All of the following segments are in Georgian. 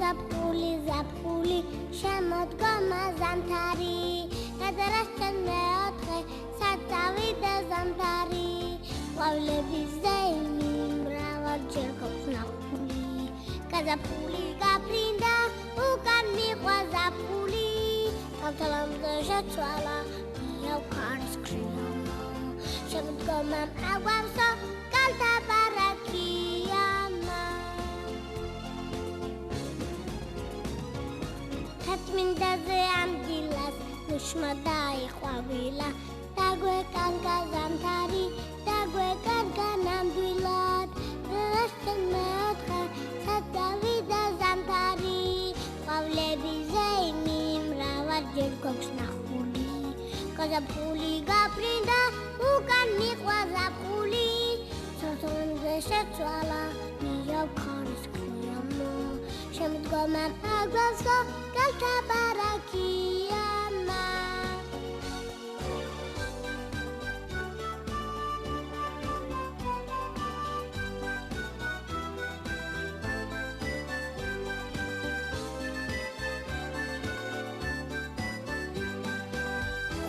ზაფხული შემოდგომა ზამთარი გადარასწენ მეოთხე საწავიდა ზამთარი ყვავილების ზეიმი მრავალჯერ გვაქვს ნახული გაზაფხული გაფრინდა უკან მიყვა ზაფხული თავთვალამდე შეცვალა მეოქარის ქრიალა შემოდგომამ აგვავსო კალთა ბარაქიანა თათმინდაზე ამდილას უშმა დაიყვავილა დაგვეკარგა ზამთარი დაგვეკარგა ნამდვილად დასწენ მეოთხე საწავიდა ზამთარი ყვავილების ზეიმი მრავალჯერ გვაქვს ნახული გაზაფხული გაფრინდა უკან მიყვა ზაფხული თავთვალამდე შეცვალა მეოქარის ქრიალა შემოდგომამ აგვავსო კალთა ბარაქიანა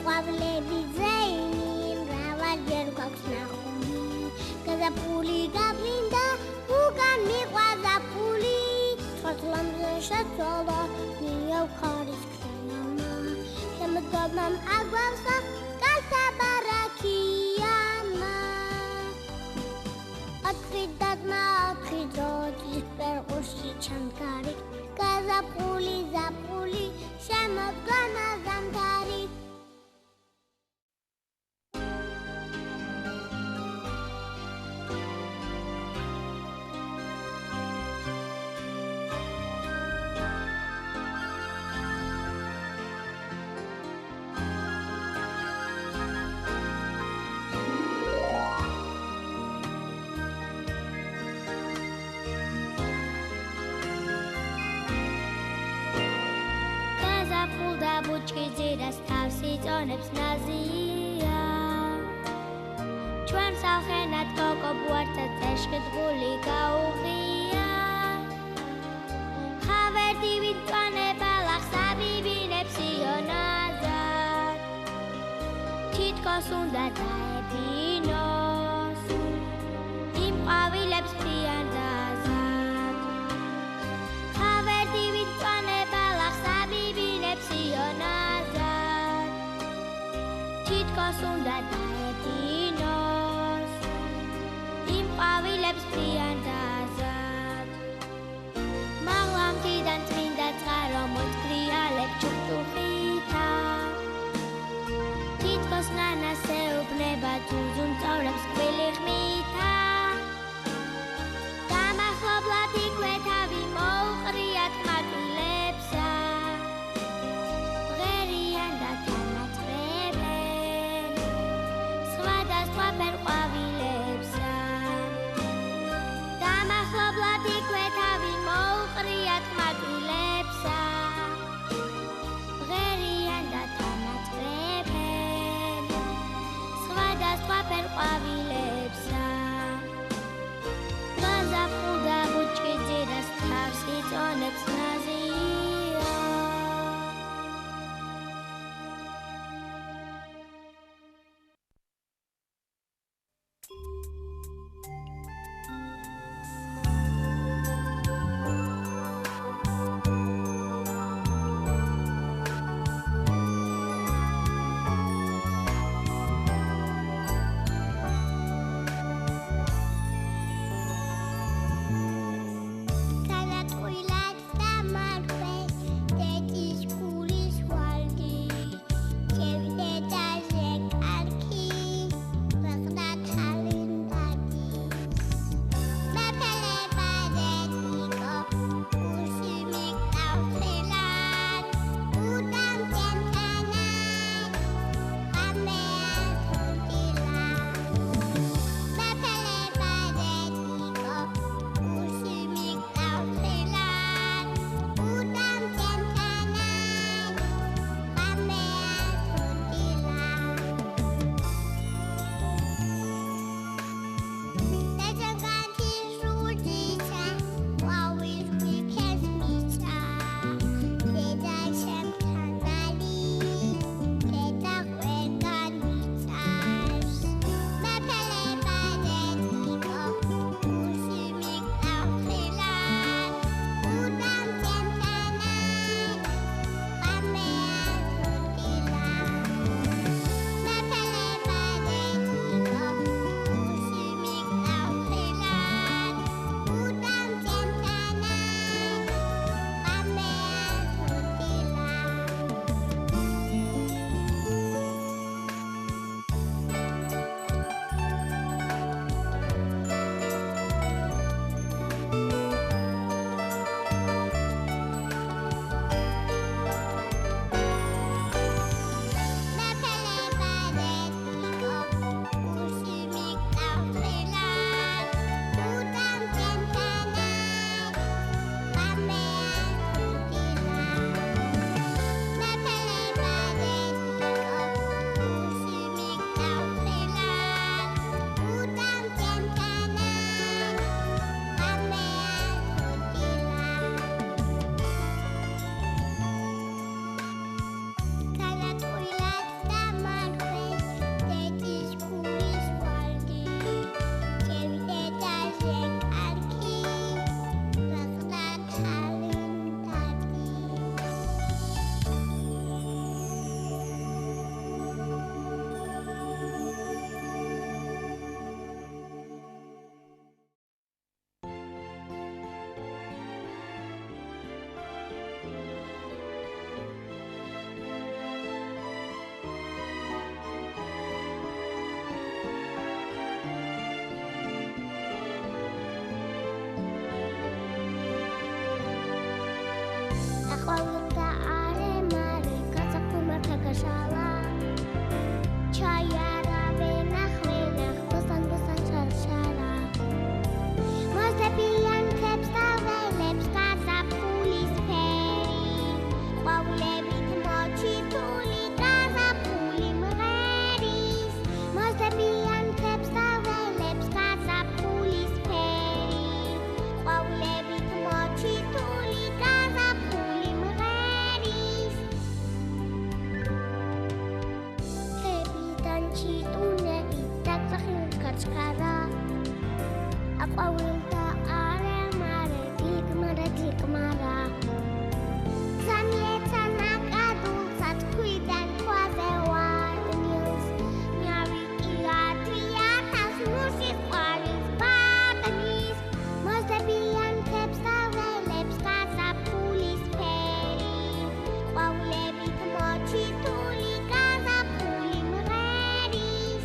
ყვავილების ზეიმი მრავალჯერ გვაქვს ნახული გაზაფხული გაფრინდა უკან მიყვა ზაფხული თავთვალამდე შეცვალა მეოქარის ქრიალა შემოდგომამ აგვავსო კალთა ბარაქიანა ოთხი დადმა ოთხი ძოძის პერყურში ჩამდგარი გაზაფხული ზაფხული შემოდგომა ზამთარი ბუჩქი ძირას თავსი წონებს ნაზია ჩვენ სახენად კოკო ბუარცად წეშკდღული გაუღია ხავერდივით წვანება ლახსაბიბინებს იონაზად თითქოს უნდა დაეფინოს იმ ყვავილებს ფრიან დაზად ხავერდივით წვანება ლახსაბიბინებს იონაზად თითქოს უნდა დაეფინოს იმ ყვავილებს ფრიან დაზად მაღლამთიდან წმინდა წყარო მოწკრიალებ ჩუქჩუხითა თითქოს ნანას ეუბნება ძუნძუნ წავრებს კვილი ხმითა გამახლობლად იქვე თავი მოუყრიათ მატვილებსა ღერიან და თანაწრებენ სხვადასხვაფერ ყვავილებსა გამახლობლად იქვე თავი მოუყრიათ მატვილებსა ღერიან და თანაწრებენ სხვადასხვაფერ ყვავილებსა აყვავილდა არემარე გასახუმართა გაშალა ჩაიარავენ ახმენა ხოსთან შარშარა მოსდებიან თებს და ველებს გაზაფხულის ფერი ყვავილებით მოჩიტული გაზაფხული მღერის მოსდებიან თებს და ველებს გაზაფხულის ფერი ყვავილებით მოჩიტული გაზაფხული მღერის ხებიდან ჩიტუნები დაგზახილ გაჩქარა აყვავილდა არემარე გლიკმარა ზამიეცა ნაკადულსა თქვიდან ქვაზე ვარდნილს ნявი კი 10,000 მუშის ყვავილს ბატნის მოსდებიან თებს და ველებს გაზაფხულის ფერი ყვავილებით მოჩიტული გაზაფხული მღერის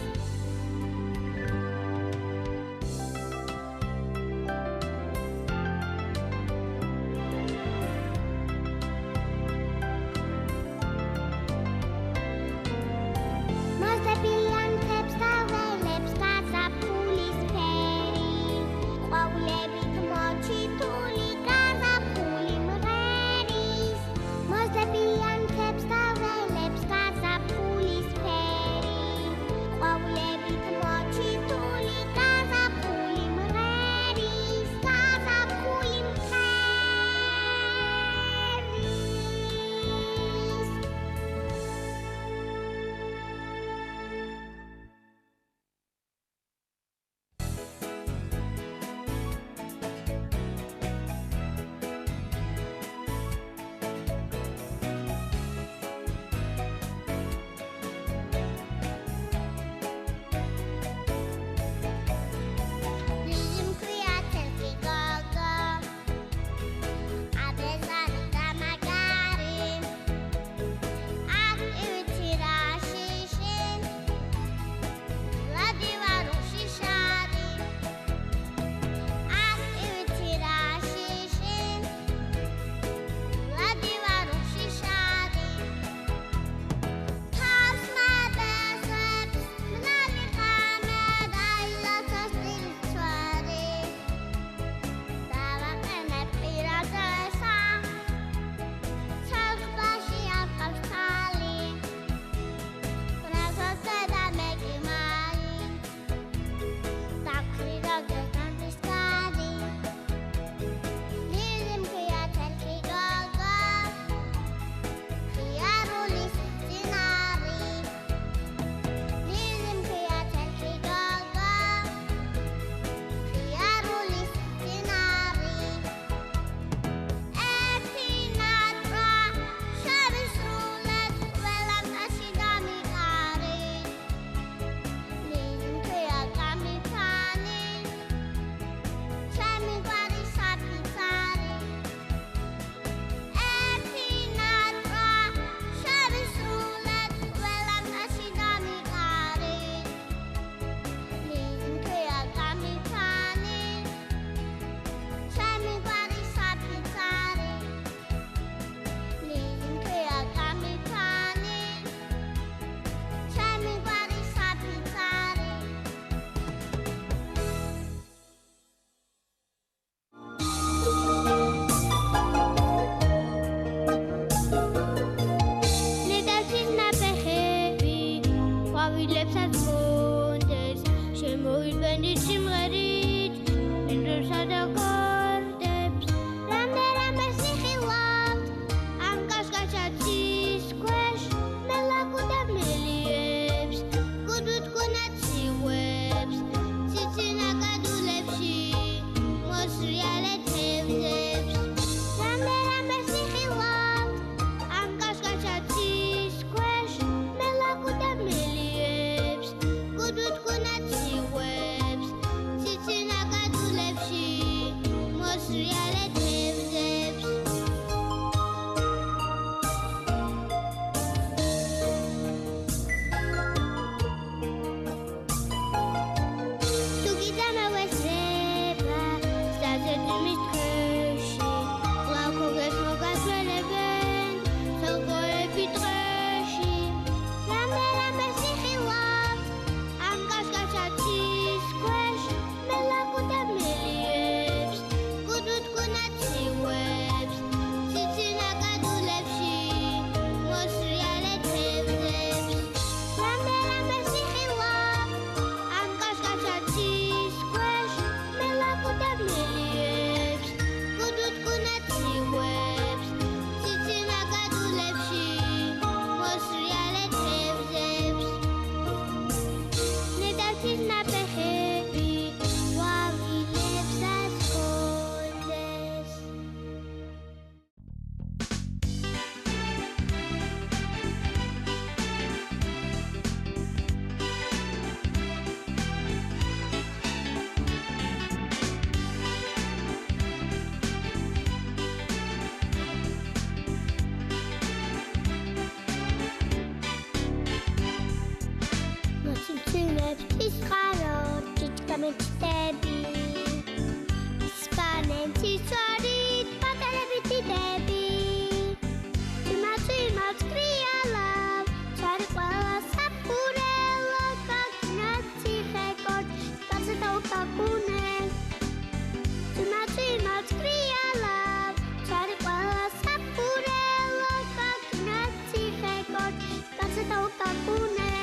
მეჩდები სპანენცის წვარით პატარები დიდები Cimats crialab, cari ყველა საფურელო გაგნაცი ხეკორ, კარზე დაუკაკუნე Cimats crialab, cari ყველა საფურელო გაგნაცი ხეკორ, კარზე დაუკაკუნე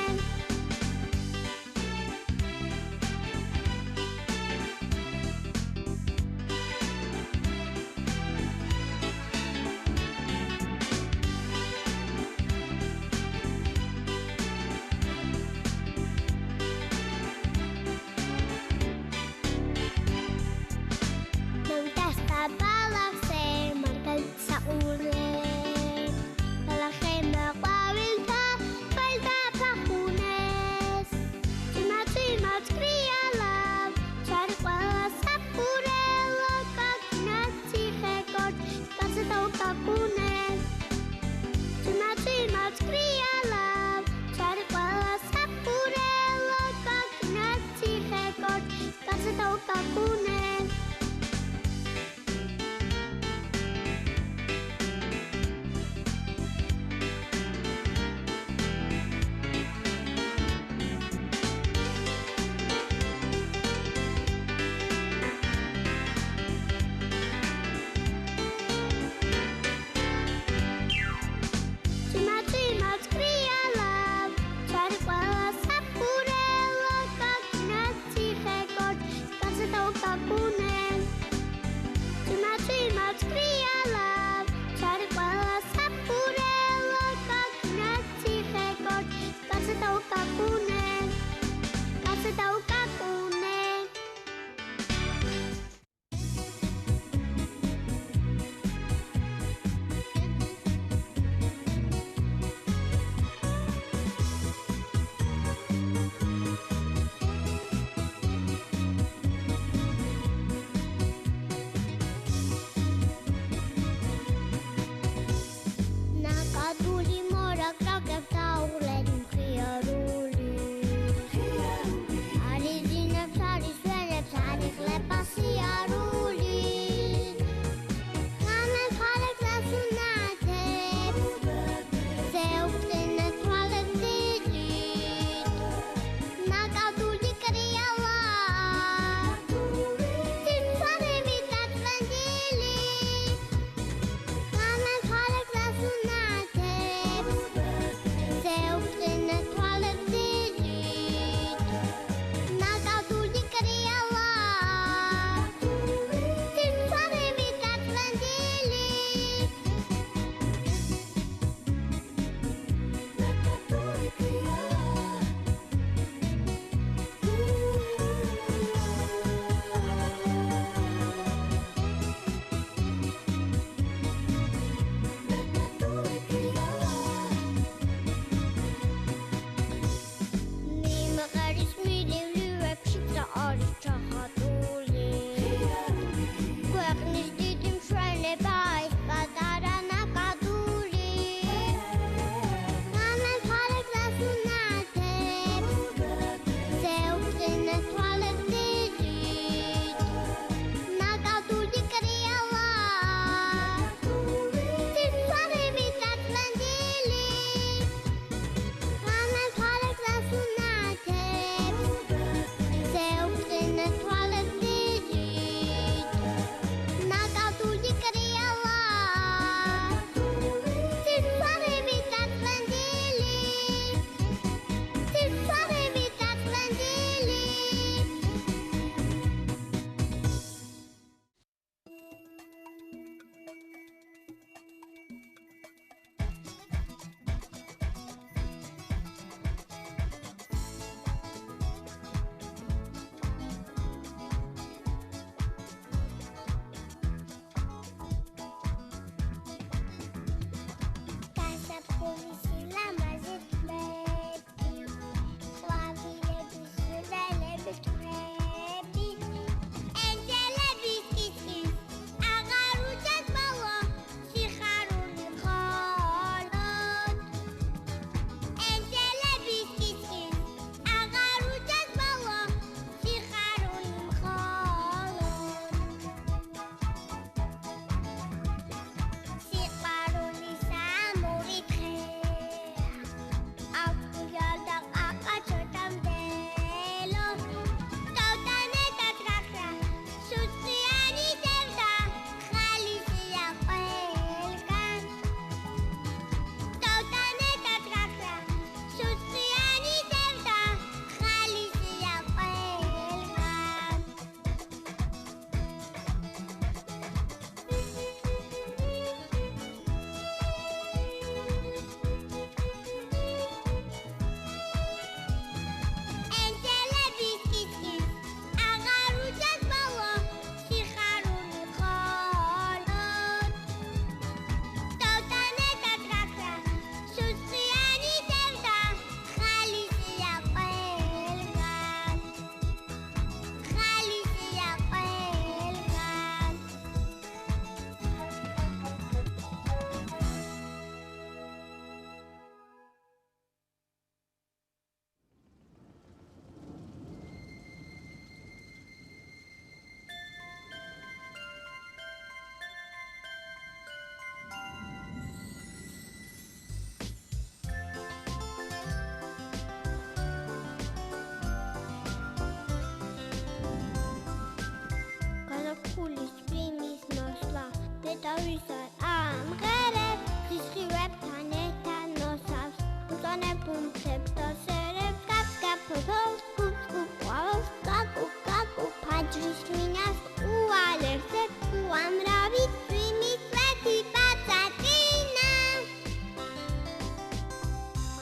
თავისად ამღერებს ხისხივებთან ერთად მოსავს უწონებ უმცებს და სერებს გაფგაფოთოს კუκ ყვავს კაკუ ფაჯრის მინას უალებს უამრავი წვიმის წვეთი პაწაწინა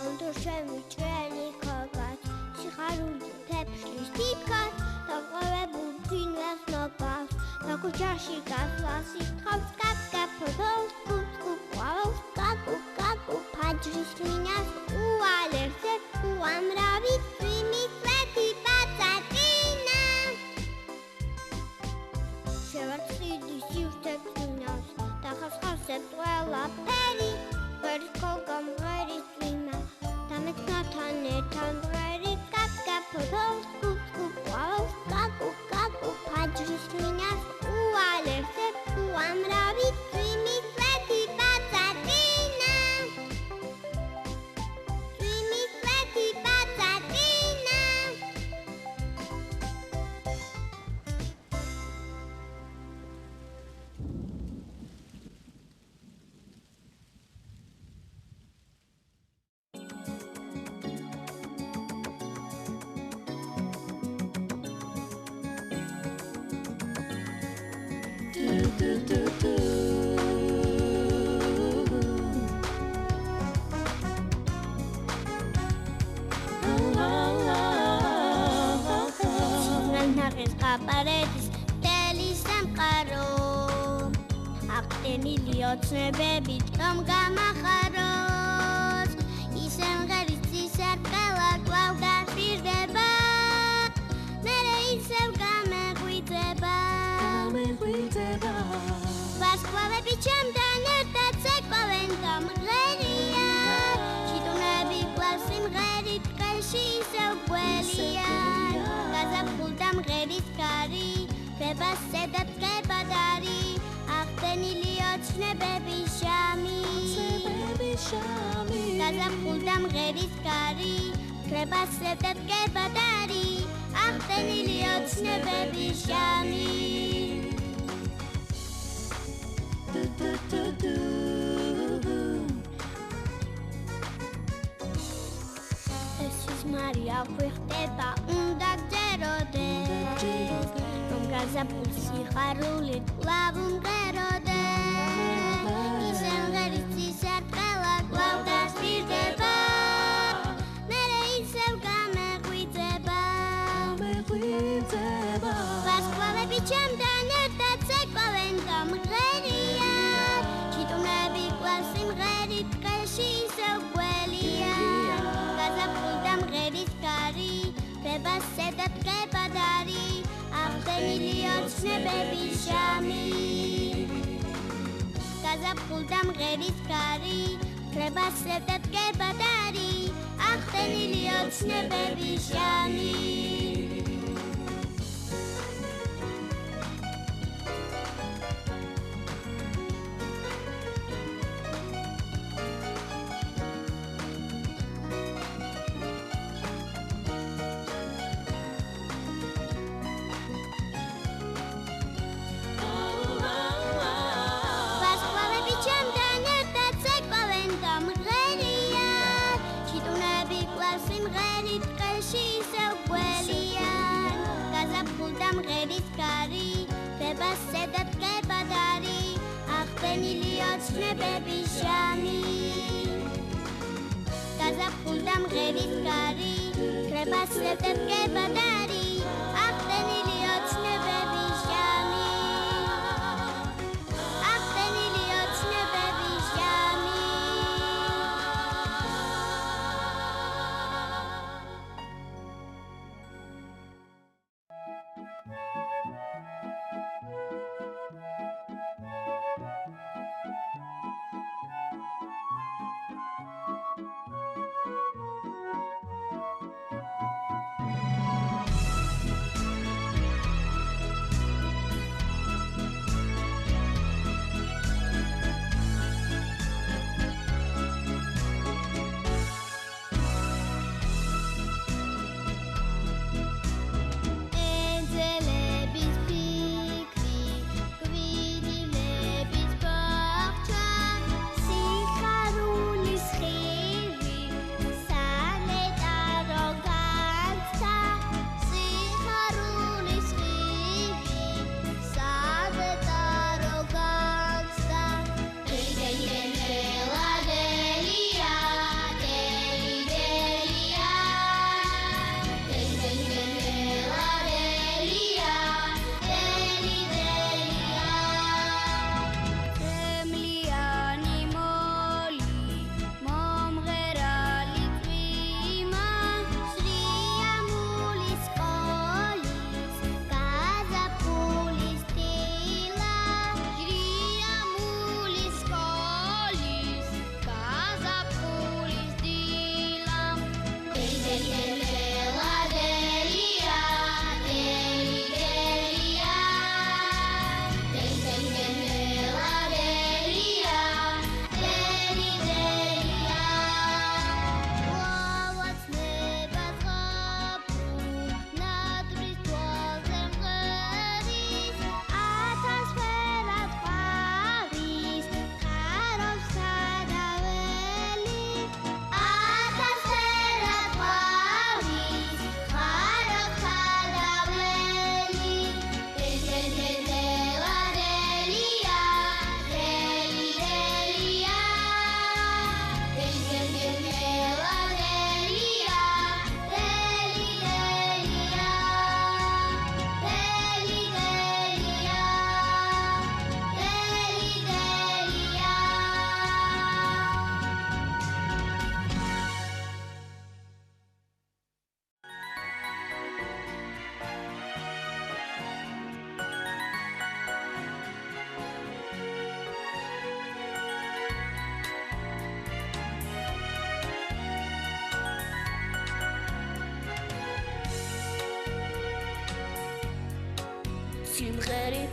ამდურ შემიჭრელი ქოგას სიხარული თეფშლის თითქოს დაყვევებულ წინვას ნოგავს და ქუჩაში გასვლას იხავს გაფგაფოთოს კუკ ყვავს კაკუ ფაჯრის მინას უალებს უამრავი წვიმის წვეთი პაწაწინა შევარცხიდი სივრცე წვიმას და ხასხასებს ყველაფერი ვერის ქოლგამ ღერის წვიმა და მეცნათან ერთად ღერის გაფგაფოთოს კუკ ყვავს კაკუ ფაჯრის მინას უალებს უამრავი წვიმის წვეთი პაწაწინა წვიმის წვეთი პაწაწინა ნაღის ყაპარეთის მთელი სამყარო აღტენილი ოცნებებით რომ გამახაროს ისე მღერის ცისარტყელა კვლავ გაშირდება მერე ისევ გამეღვიძება ვარსკვლავები ჩემთან ერთად ცეკვავენ გამღერია ჩიტუნები კვლავ სიმღერით ტყეში ისევ გველიან გაზაფხულდა მღერის კარი დებასე და წყებად არის აღტენილი ოცნებების შამი გაზაფხულდა მღერის კარი დებასე და წყებად არის აღტენილი ოცნებების შამი ეს სიზმარი აღვიხდება უნდა გჯეროდეს რომ გაზაფხულს სიხარულით კვლავ უმღეროდეს ისე მღერის ცისარტყელა კვლავ გაშირდება მერე ისევ გამეღვიძება ვარსკვლავები ჩემთან ერთად ცეკვავენ გამღერია ჩიტუნები კვლავ სიმღერით ტყეში ისევ გველიან გაზაფხულდა მღერის კარი დებასე და წყებად არის აღტენილი ოცნებების შამი გაზაფხულდა მღერის კარი დებასე და წყებად არის აღტენილი ოცნებების შამი აღტენილი ოცნებების შამი გაზაფხულდა მღერის კარი დებასე და წყებად არის აღტენილი ოცნებების შამი აღტენილი ოცნებების შამი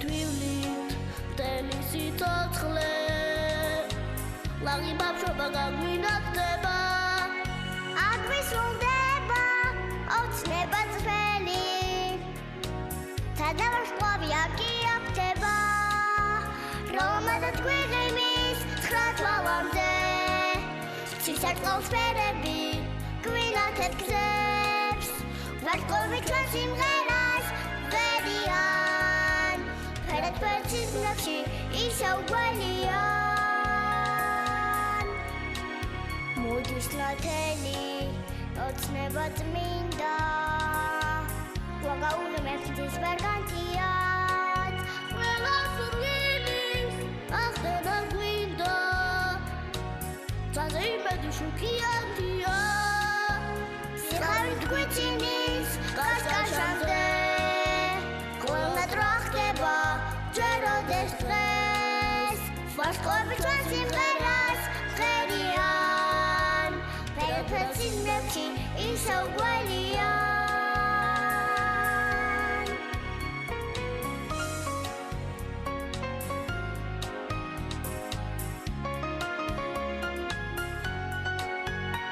თვილით მტელი სიცოცხლე ლაღი ბავშვობა გაგვინახდება აგვისრულდება ოცნება ძველი სადავარსკვლავი აქ იაფთება რომადად გვიღიმის 9 თვალამდე ცისარტყელს ფერები გვინათეთ გზებს ვარსკვლავი ჩვენ სიმღერას ვერიან ფერად ფერცის ნახში ისევ გველიან მოდის ნათელი ოცნება წმინდა ვაგაუღიმებთ ის ვერგანტიად ყველა სურვილის ახდენა გვინდა ძალზე იმედი შუქიანთია სიხარით გვიცინის კაშკაშამდე ყველნად რა ხდება ჯეროდეს დღეს ვარსკვლავი ჩვენ სიმღერას ღერიან ფერფერცის ნებში ისევ გველიან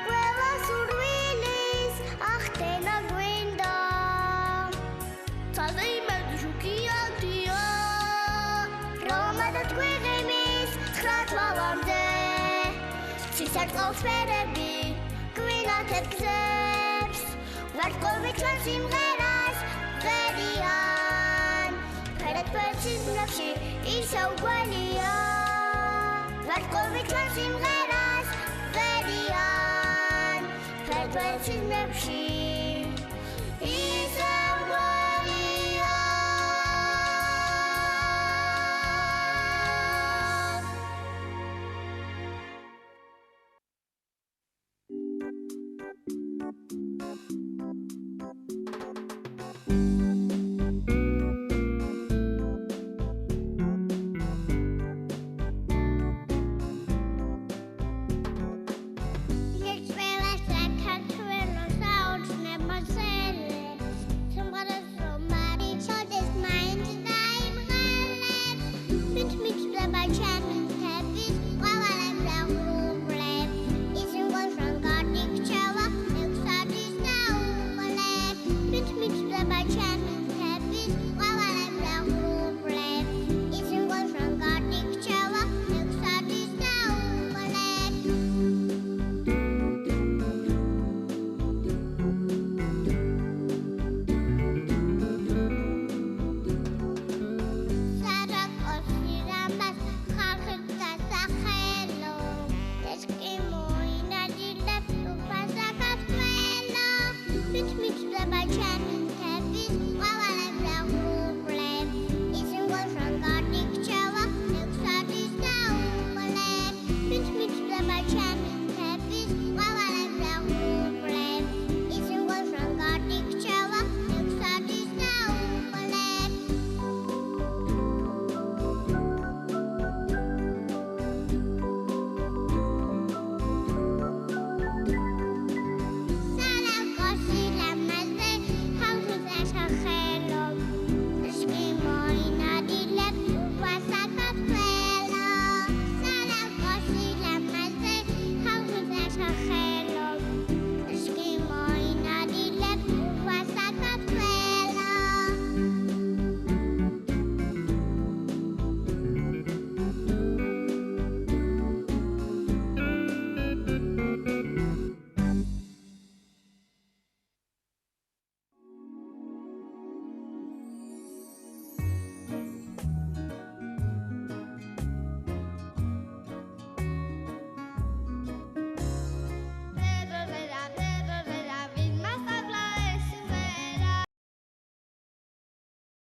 ყველა სურვილის ახდენა გვინდა ძალზე იმედი შუქიანთია რომადად გვიღიმის 9 თვალამდე ცისარტყელს ფერები გვინათეთ გზებს ვარსკვლავი ჩვენ სიმღერას ღერიან ფერად ფერცის ნებში ისევ გველიან ვარსკვლავი ჩვენ სიმღერას